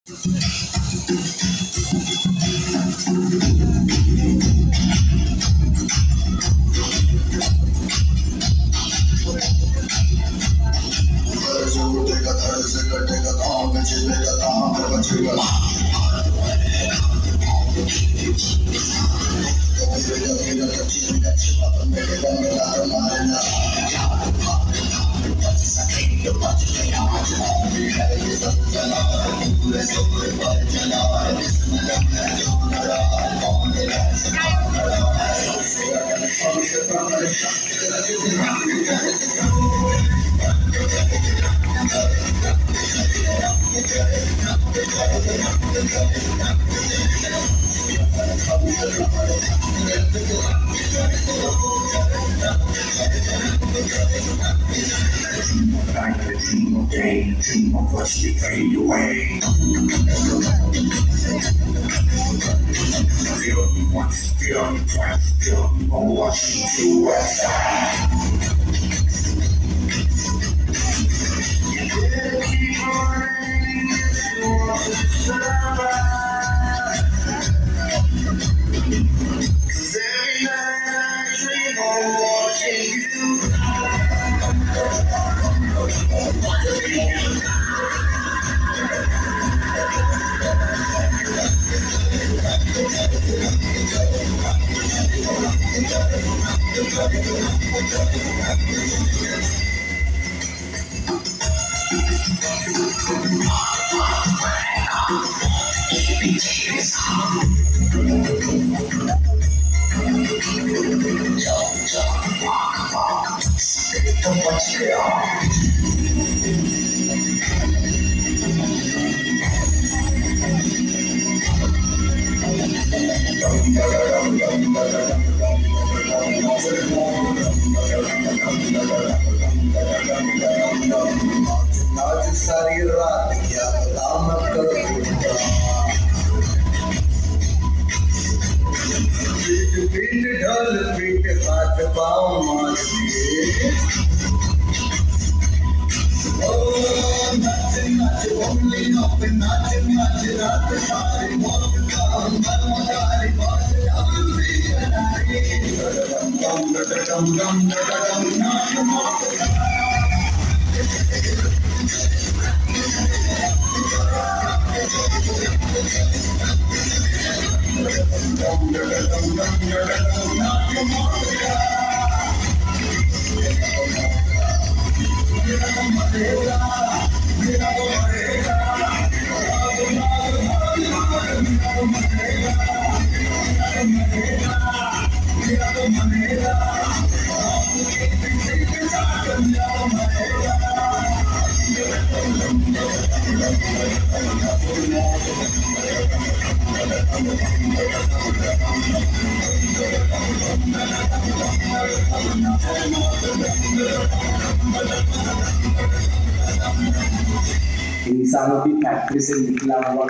Like a dream of pain, dream of watch me fade away. Feel me once, feel me twice, feel me more, watch me to west side. You better keep running if you want to survive. 'Cause every night I dream of watching you. आज सारी रात क्या पता मैं करूँगा, पीठ पीठ ढल पीठ हाथ पाँव मार दिए। नाच नाच बोली नाच नाच रात सारी मौत का मजारी बात डम डम डम डम नाच मौत इंसानों की फैक्ट्री से निकला हुआ